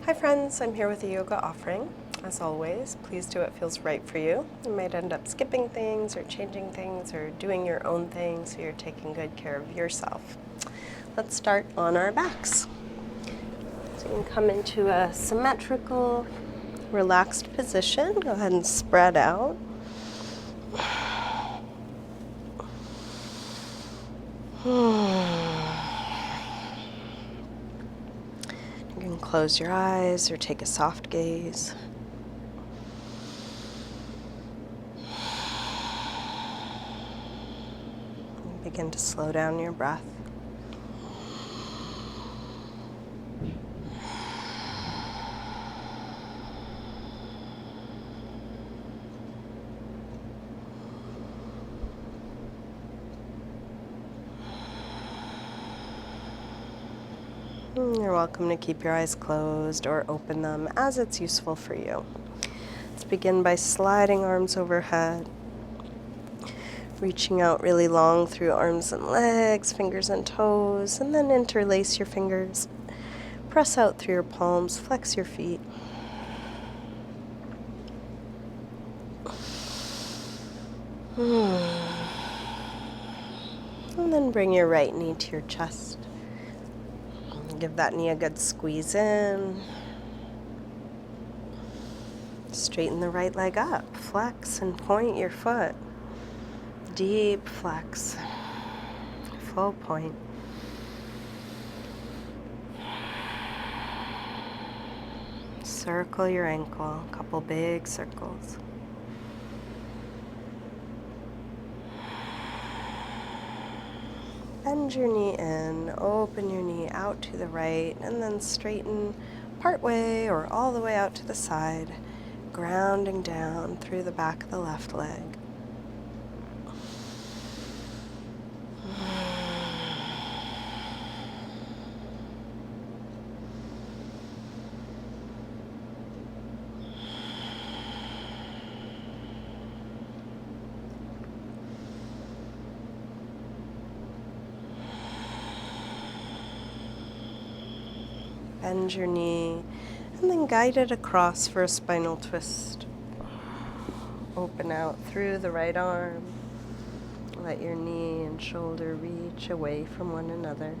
Hi friends, I'm here with a yoga offering. As always, please do what feels right for you. You might end up skipping things or changing things or doing your own thing so you're taking good care of yourself. Let's start on our backs. So you can come into a symmetrical, relaxed position. Go ahead and spread out. You can close your eyes or take a soft gaze. Begin to slow down your breath. You're welcome to keep your eyes closed or open them as it's useful for you. Let's begin by sliding arms overhead, reaching out really long through arms and legs, fingers and toes, and then interlace your fingers. Press out through your palms, flex your feet. And then bring your right knee to your chest. Give that knee a good squeeze in. Straighten the right leg up. Flex and point your foot. Deep flex. Full point. Circle your ankle, a couple big circles. Bend your knee in, open your knee out to the right, and then straighten part way or all the way out to the side, grounding down through the back of the left leg. Bend your knee, and then guide it across for a spinal twist. Open out through the right arm. Let your knee and shoulder reach away from one another.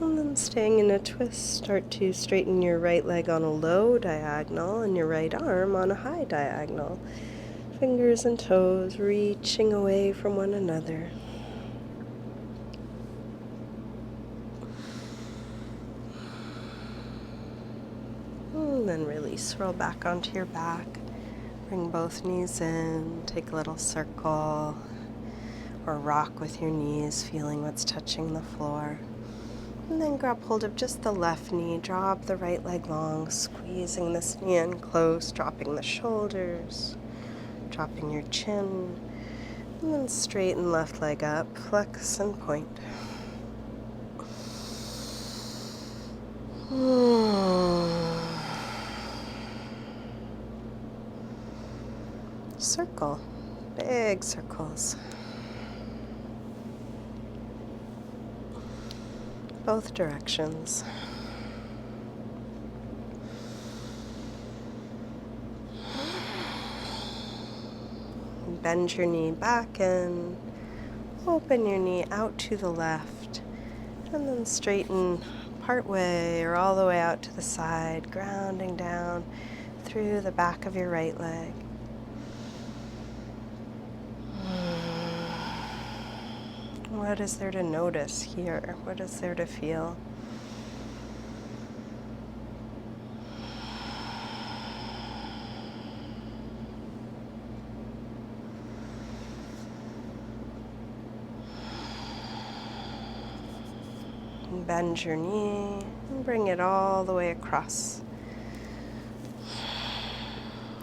And then staying in a twist, start to straighten your right leg on a low diagonal and your right arm on a high diagonal. Fingers and toes reaching away from one another. And then release, roll back onto your back. Bring both knees in, take a little circle, or rock with your knees, feeling what's touching the floor. And then grab hold of just the left knee, drop the right leg long, squeezing this knee in close, dropping the shoulders, dropping your chin, and then straighten left leg up, flex and point. Circle, big circles. Both directions. Bend your knee back in, open your knee out to the left, and then straighten part way or all the way out to the side, grounding down through the back of your right leg. What is there to notice here? What is there to feel? Bend your knee and bring it all the way across.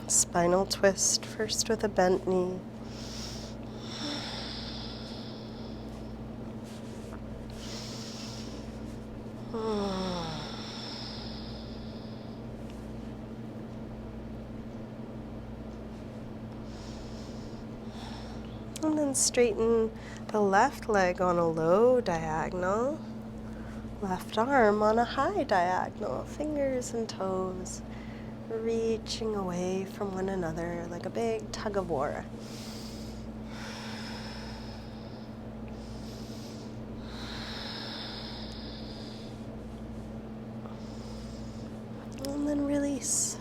Spinal twist, first with a bent knee. And then And straighten the left leg on a low diagonal, left arm on a high diagonal, fingers and toes reaching away from one another like a big tug of war. And then release.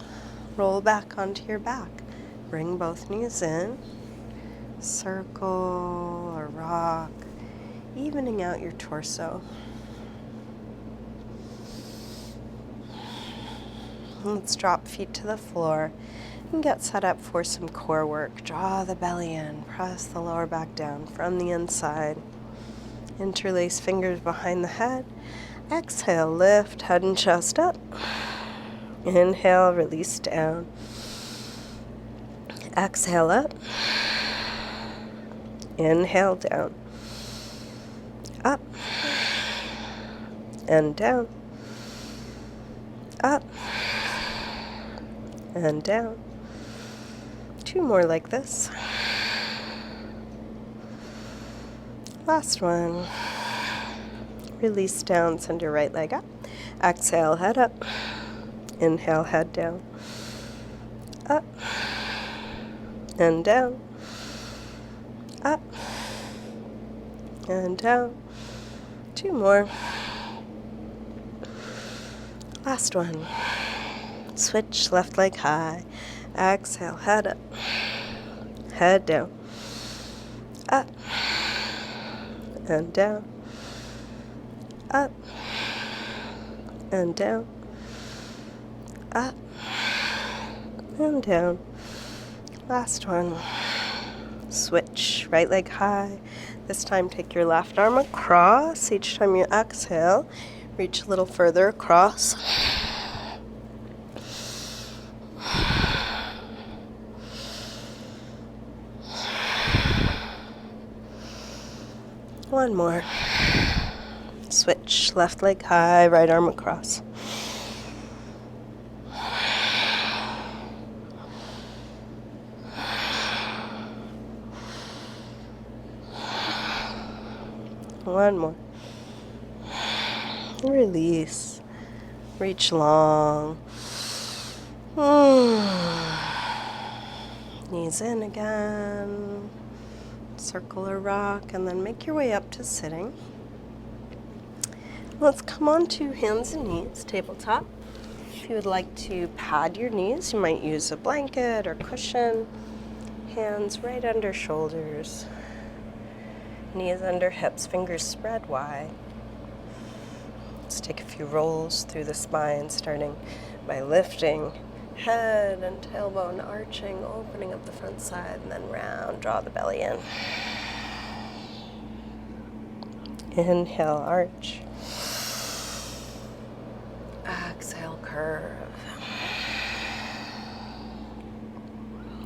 Roll back onto your back. Bring both knees in. Circle or rock, evening out your torso. Let's drop feet to the floor and get set up for some core work. Draw the belly in, press the lower back down from the inside. Interlace fingers behind the head. Exhale, lift head and chest up. Inhale, release down. Exhale up. Inhale down. Up. And down. Up. And down. 2 more like this. Last one. Release down, send your right leg up. Exhale, head up. Inhale, head down. Up. And down. Up. And down. 2 more. Last one. Switch, left leg high. Exhale, head up. Head down. Up. And down. Up. And down. Up. And down. Last one. Switch, right leg high. This time take your left arm across. Each time you exhale, reach a little further across. One more. Switch, left leg high, right arm across. One more. Release. Reach long. Knees in again. Circle or rock, and then make your way up to sitting. Let's come on to hands and knees, tabletop. If you would like to pad your knees, you might use a blanket or cushion. Hands right under shoulders. Knees under hips, fingers spread wide. Let's take a few rolls through the spine, starting by lifting head and tailbone arching, opening up the front side, and then round, draw the belly in. Inhale, arch. Exhale, curve.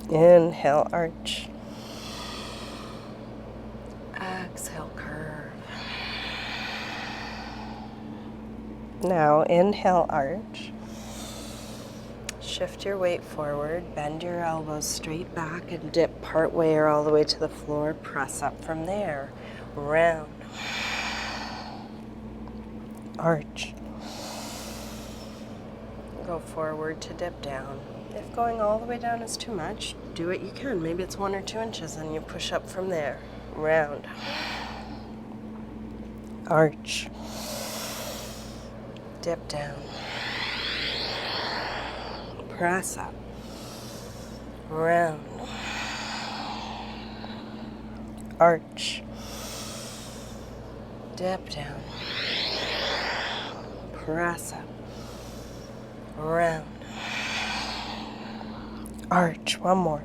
Inhale, arch. Exhale, curve. Now, inhale, arch. Shift your weight forward, bend your elbows straight back and dip part way or all the way to the floor. Press up from there. Round. Arch. Go forward to dip down. If going all the way down is too much, do what you can. Maybe it's 1 or 2 inches and you push up from there. Round. Arch. Dip down. Press up. Round. Arch. Dip down. Press up. Round. Arch. One more.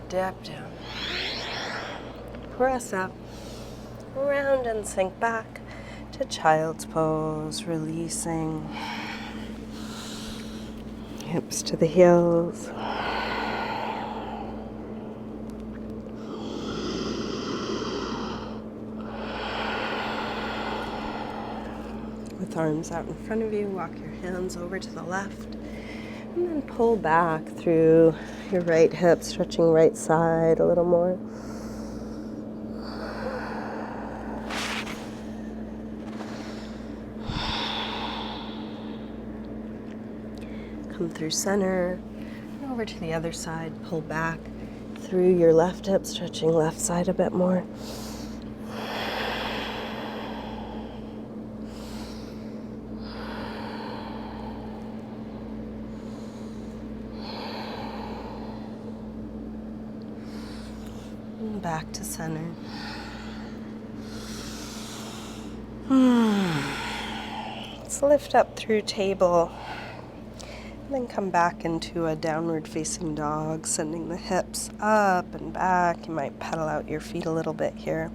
Dip down. Press up. Round and sink back to child's pose, releasing. Hips to the heels. With arms out in front of you, walk your hands over to the left. And then pull back through your right hip, stretching right side a little more. Come through center, and over to the other side. Pull back through your left hip, stretching left side a bit more. And back to center. Let's lift up through table. And then come back into a downward facing dog, sending the hips up and back. You might pedal out your feet a little bit here.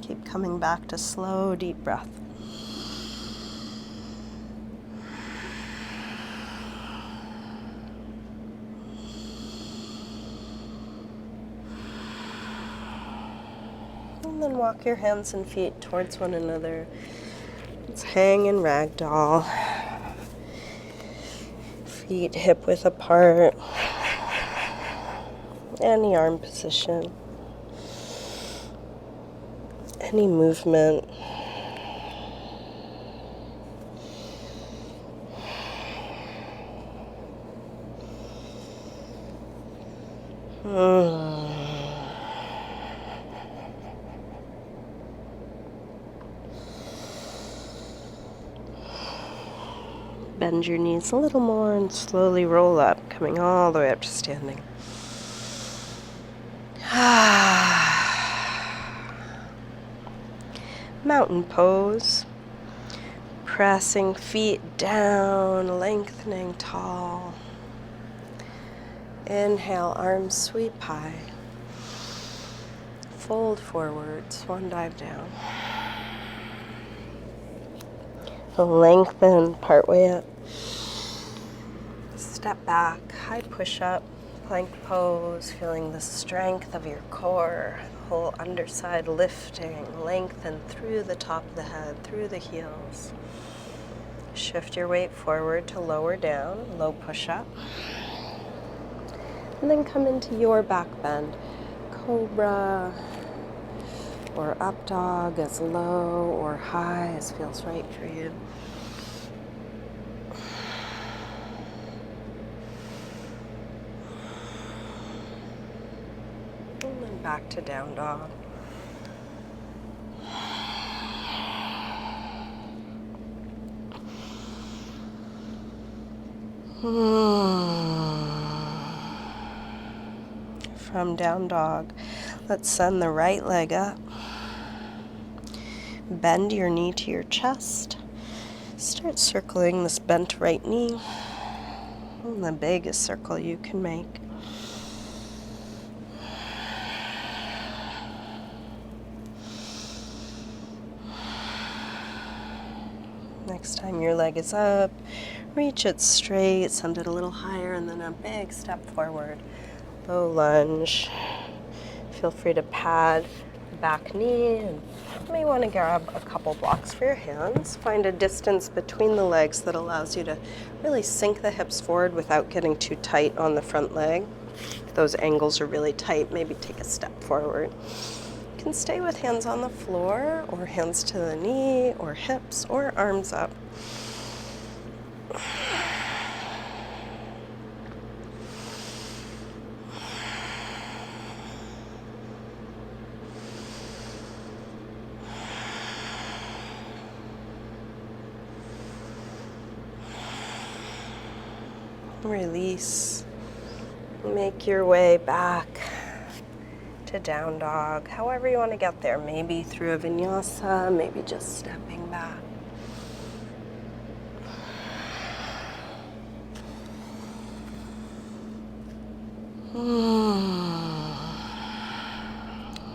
Keep coming back to slow, deep breath. And then walk your hands and feet towards one another. Let's hang in ragdoll. Feet hip width apart. Any arm position. Any movement. Bend your knees a little more and slowly roll up, coming all the way up to standing. Mountain pose. Pressing feet down, lengthening tall. Inhale, arms sweep high. Fold forward, swan dive down. Lengthen partway up. Step back, high push-up, plank pose, feeling the strength of your core, the whole underside lifting, lengthen through the top of the head, through the heels. Shift your weight forward to lower down, low push-up. And then come into your back bend, cobra, or up dog, as low or high as feels right for you. And then back to down dog. From down dog, let's send the right leg up. Bend your knee to your chest. Start circling this bent right knee in the biggest circle you can make. Next time your leg is up, reach it straight, send it a little higher, and then a big step forward. Low lunge. Feel free to pad the back knee, and you may want to grab a couple blocks for your hands. Find a distance between the legs that allows you to really sink the hips forward without getting too tight on the front leg. If those angles are really tight, maybe take a step forward. You can stay with hands on the floor, or hands to the knee, or hips, or arms up. Release. Make your way back to down dog, however you want to get there. Maybe through a vinyasa, maybe just stepping back.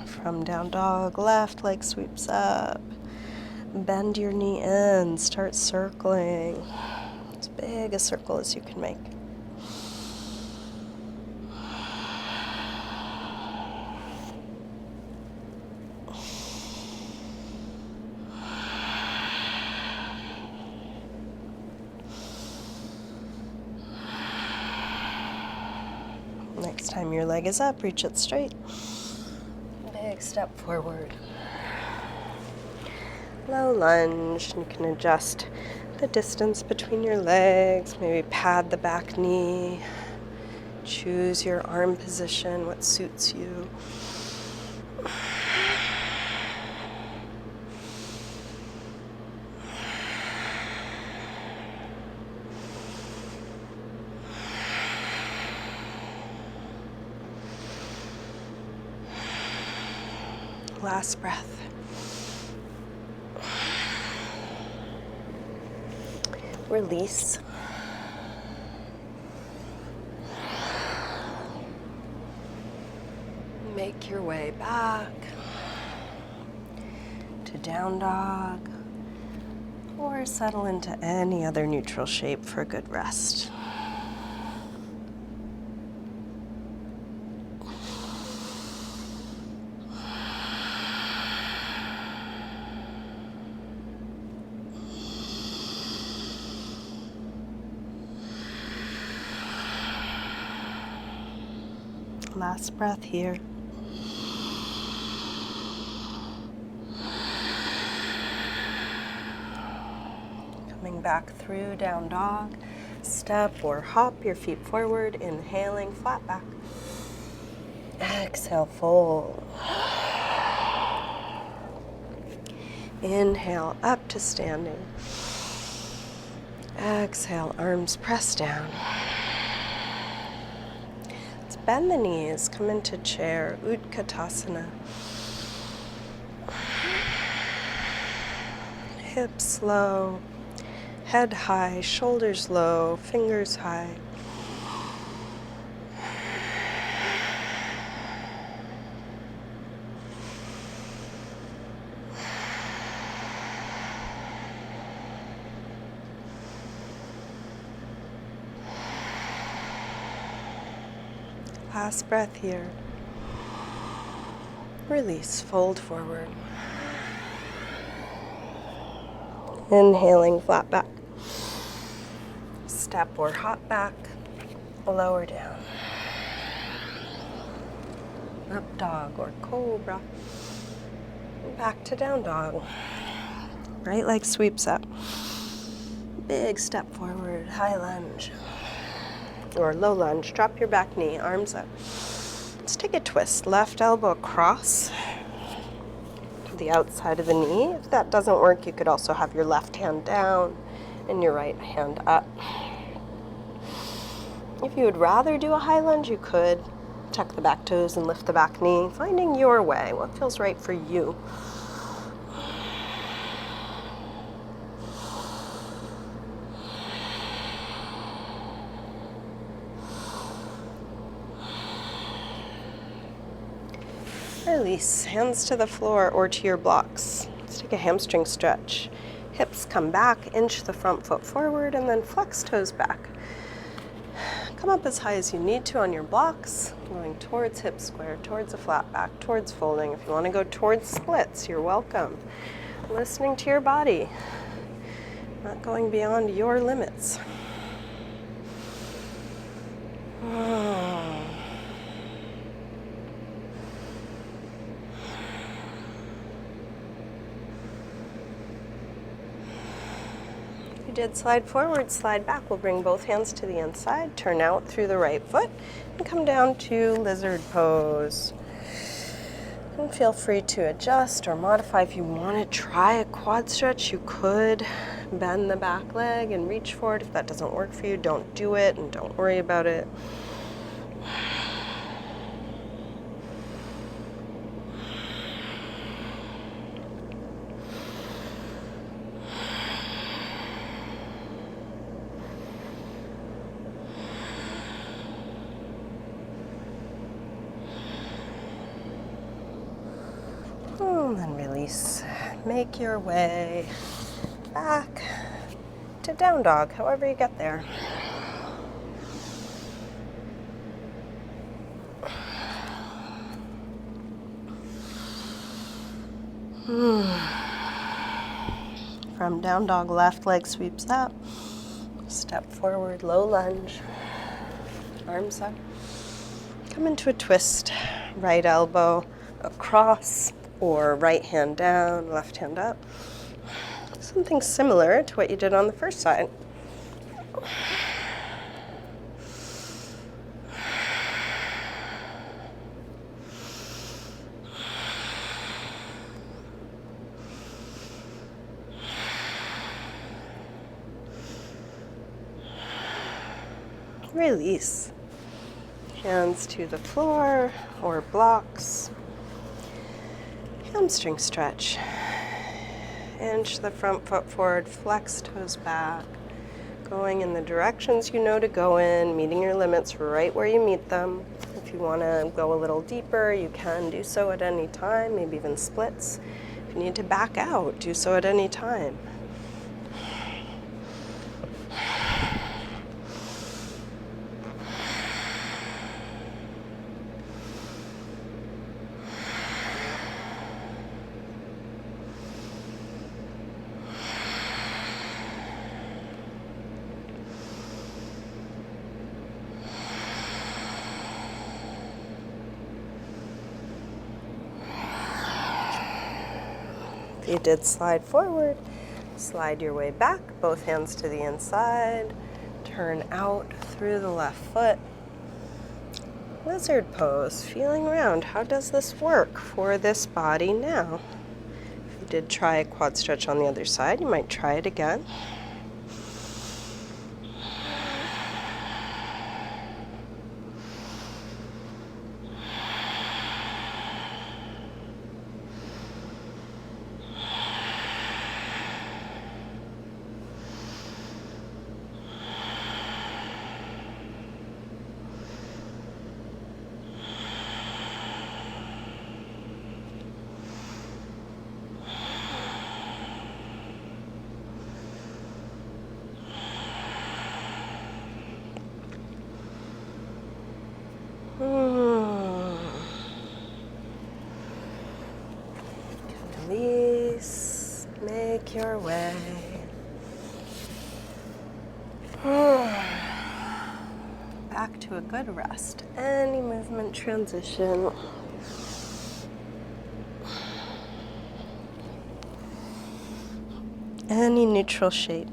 From down dog, left leg sweeps up. Bend your knee in, start circling. As big a circle as you can make. Next time your leg is up, reach it straight. Big step forward. Low lunge. You can adjust the distance between your legs, maybe pad the back knee. Choose your arm position, what suits you. Last breath. Release. Make your way back to down dog, or settle into any other neutral shape for a good rest. Last breath here. Coming back through down dog. Step or hop your feet forward, inhaling, flat back. Exhale, fold. Inhale, up to standing. Exhale, arms press down. Let's bend the knees, come into chair, Utkatasana. Hips low, head high, shoulders low, fingers high. Last breath here. Release, fold forward. Inhaling, flat back. Step or hop back, lower down. Up dog or cobra. Back to down dog. Right leg sweeps up. Big step forward, high lunge. Or low lunge, drop your back knee, arms up. Let's take a twist, left elbow across to the outside of the knee. If that doesn't work, you could also have your left hand down and your right hand up. If you would rather do a high lunge, you could tuck the back toes and lift the back knee, finding your way, what feels right for you. Release, hands to the floor or to your blocks. Let's take a hamstring stretch. Hips come back, inch the front foot forward, and then flex toes back. Come up as high as you need to on your blocks, going towards hip square, towards a flat back, towards folding. If you want to go towards splits, you're welcome. Listening to your body, not going beyond your limits. You did slide forward, slide back. We'll bring both hands to the inside, turn out through the right foot, and come down to lizard pose. And feel free to adjust or modify. If you want to try a quad stretch, you could bend the back leg and reach for it. If that doesn't work for you, don't do it and don't worry about it. And then release. Make your way back to down dog, however you get there. From down dog, left leg sweeps up. Step forward, low lunge. Arms up. Come into a twist. Right elbow across, or right hand down, left hand up. Something similar to what you did on the first side. Release. Hands to the floor or blocks. Hamstring stretch. Inch the front foot forward, flex toes back. Going in the directions you know to go in, meeting your limits right where you meet them. If you want to go a little deeper, you can do so at any time, maybe even splits. If you need to back out, do so at any time. If you did slide forward, slide your way back, both hands to the inside, turn out through the left foot. Lizard pose, feeling around. How does this work for this body now? If you did try a quad stretch on the other side, you might try it again. Release, make your way. Back to a good rest. Any movement transition. Any neutral shape.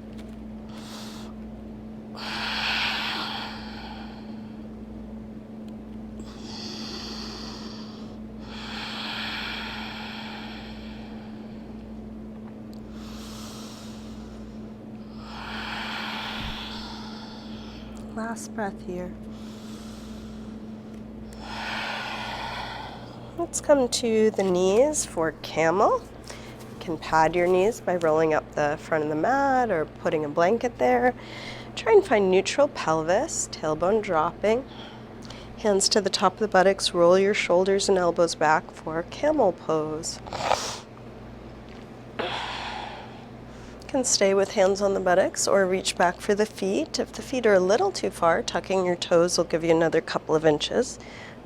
Last breath here. Let's come to the knees for camel. You can pad your knees by rolling up the front of the mat or putting a blanket there. Try and find neutral pelvis, tailbone dropping. Hands to the top of the buttocks, roll your shoulders and elbows back for camel pose. You can stay with hands on the buttocks or reach back for the feet. If the feet are a little too far, tucking your toes will give you another couple of inches.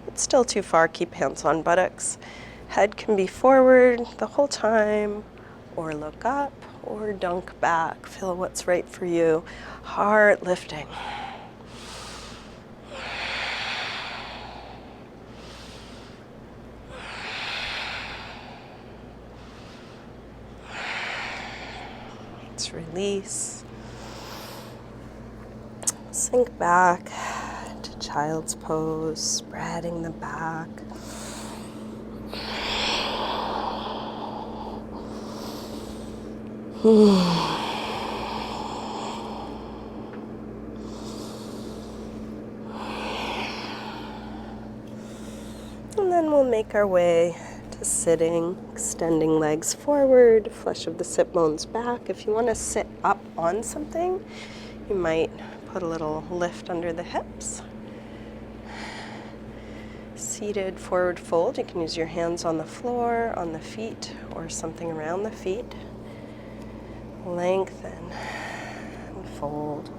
If it's still too far, keep hands on buttocks. Head can be forward the whole time, or look up, or dunk back. Feel what's right for you. Heart lifting. Let's release. Sink back to child's pose, spreading the back. And then we'll make our way to sitting, extending legs forward, flesh of the sit bones back. If you want to sit up on something, you might put a little lift under the hips. Seated forward fold, you can use your hands on the floor, on the feet, or something around the feet. Lengthen and fold.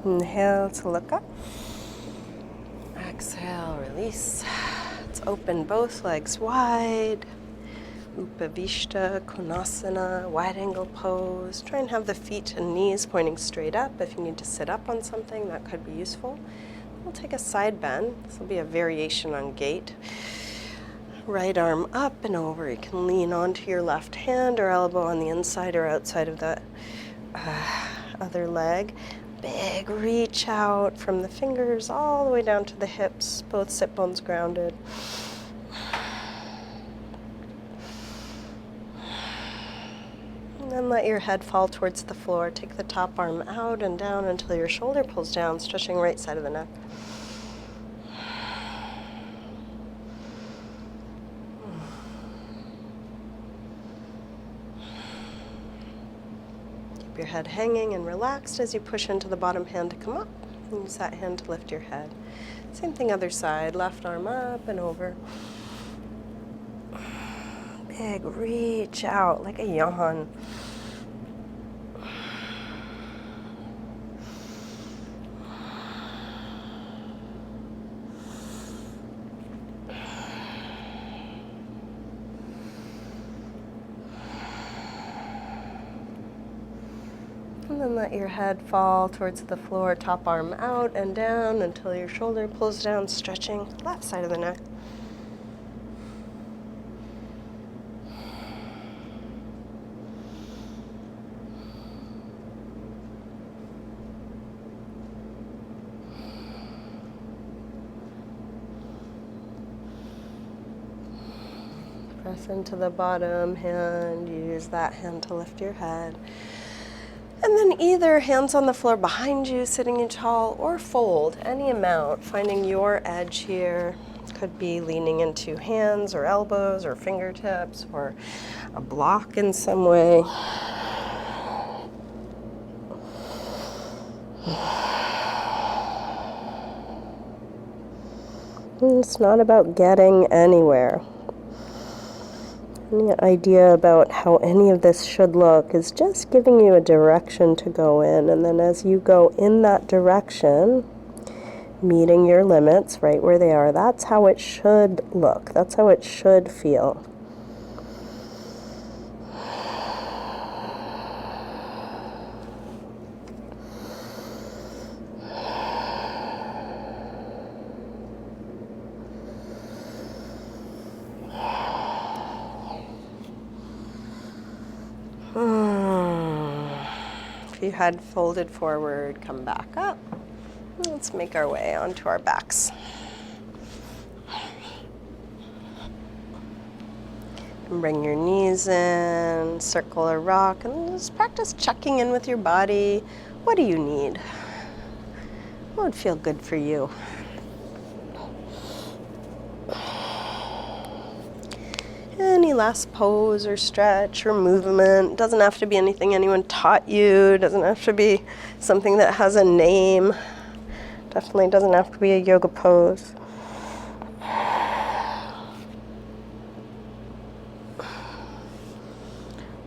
Inhale to look up. Exhale, release. Let's open both legs wide. Upavishta Konasana, wide angle pose. Try and have the feet and knees pointing straight up. If you need to sit up on something, that could be useful. We'll take a side bend. This will be a variation on gait. Right arm up and over. You can lean onto your left hand or elbow on the inside or outside of that other leg. Big reach out from the fingers all the way down to the hips, both sit bones grounded. And then let your head fall towards the floor. Take the top arm out and down until your shoulder pulls down, stretching right side of the neck. Keep your head hanging and relaxed as you push into the bottom hand to come up. Use that hand to lift your head. Same thing other side, left arm up and over. Big reach out like a yawn. And then let your head fall towards the floor, top arm out and down until your shoulder pulls down, stretching left side of the neck. Press into the bottom hand, use that hand to lift your head. And then either hands on the floor behind you, sitting you tall, or fold any amount, finding your edge here. Could be leaning into hands or elbows or fingertips or a block in some way. It's not about getting anywhere. Any idea about how any of this should look is just giving you a direction to go in, and then as you go in that direction, meeting your limits right where they are, that's how it should look. That's how it should feel. If you had folded forward, come back up. Let's make our way onto our backs. And bring your knees in, circle or rock, and just practice checking in with your body. What do you need? What would feel good for you? Any last pose or stretch or movement. Doesn't have to be anything anyone taught you. Doesn't have to be something that has a name. Definitely doesn't have to be a yoga pose.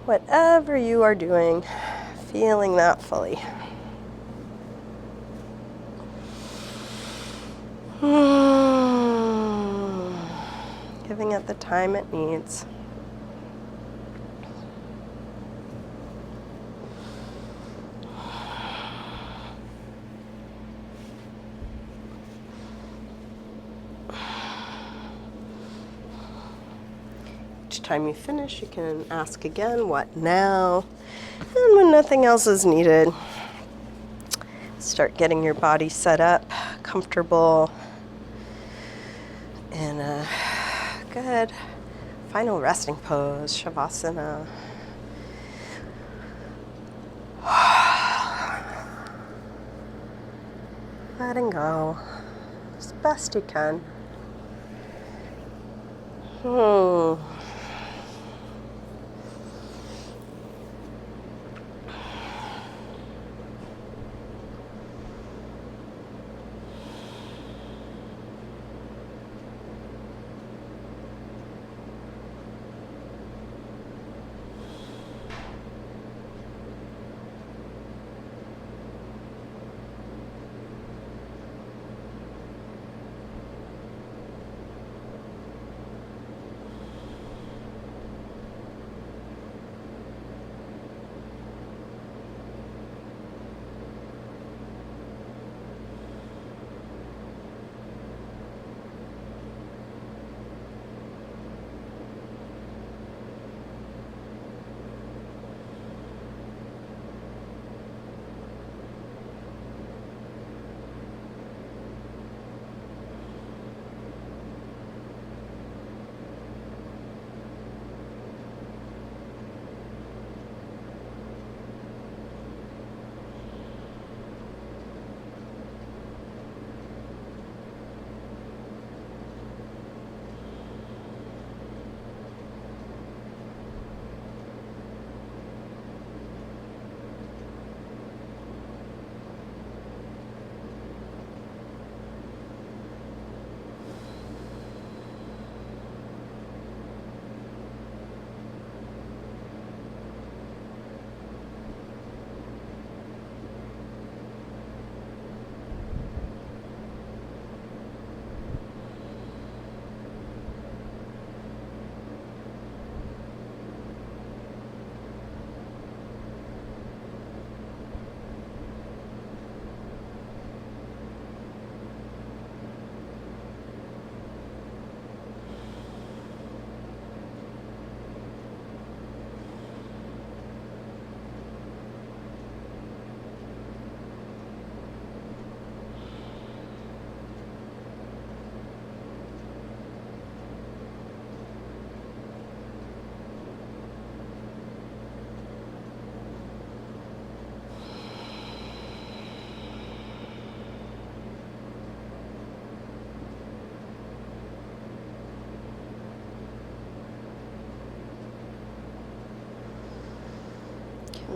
Whatever you are doing, feeling that fully. Giving it the time it needs. Each time you finish, you can ask again, what now? And when nothing else is needed, start getting your body set up, comfortable, in a good final resting pose, Shavasana. Letting go as best you can.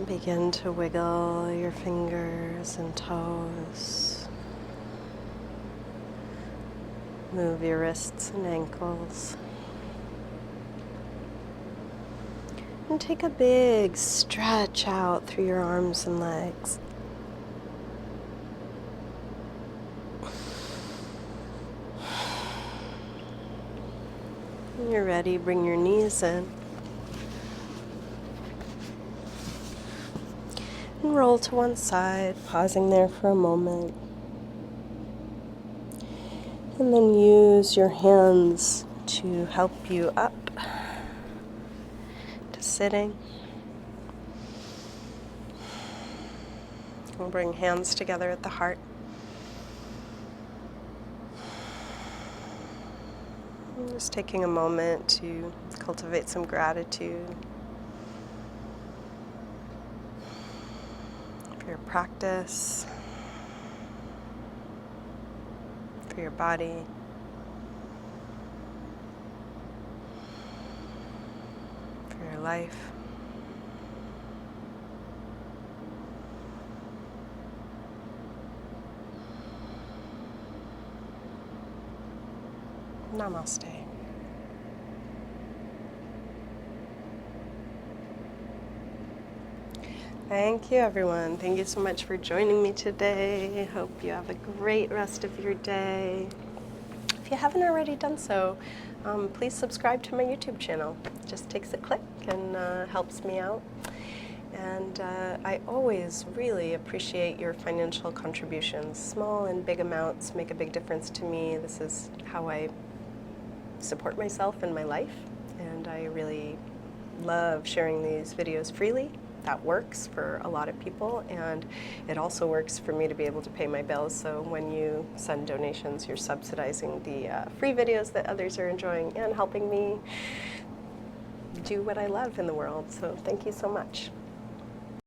Begin to wiggle your fingers and toes. Move your wrists and ankles. And take a big stretch out through your arms and legs. When you're ready, bring your knees in. And roll to one side, pausing there for a moment. And then use your hands to help you up to sitting. We'll bring hands together at the heart. And just taking a moment to cultivate some gratitude for your practice, for your body, for your life. Namaste. Thank you, everyone. Thank you so much for joining me today. Hope you have a great rest of your day. If you haven't already done so, please subscribe to my YouTube channel. It just takes a click and helps me out. And I always really appreciate your financial contributions. Small and big amounts make a big difference to me. This is how I support myself and my life, and I really love sharing these videos freely. That works for a lot of people, and it also works for me to be able to pay my bills. So when you send donations, you're subsidizing the free videos that others are enjoying and helping me do what I love in the world. So thank you so much.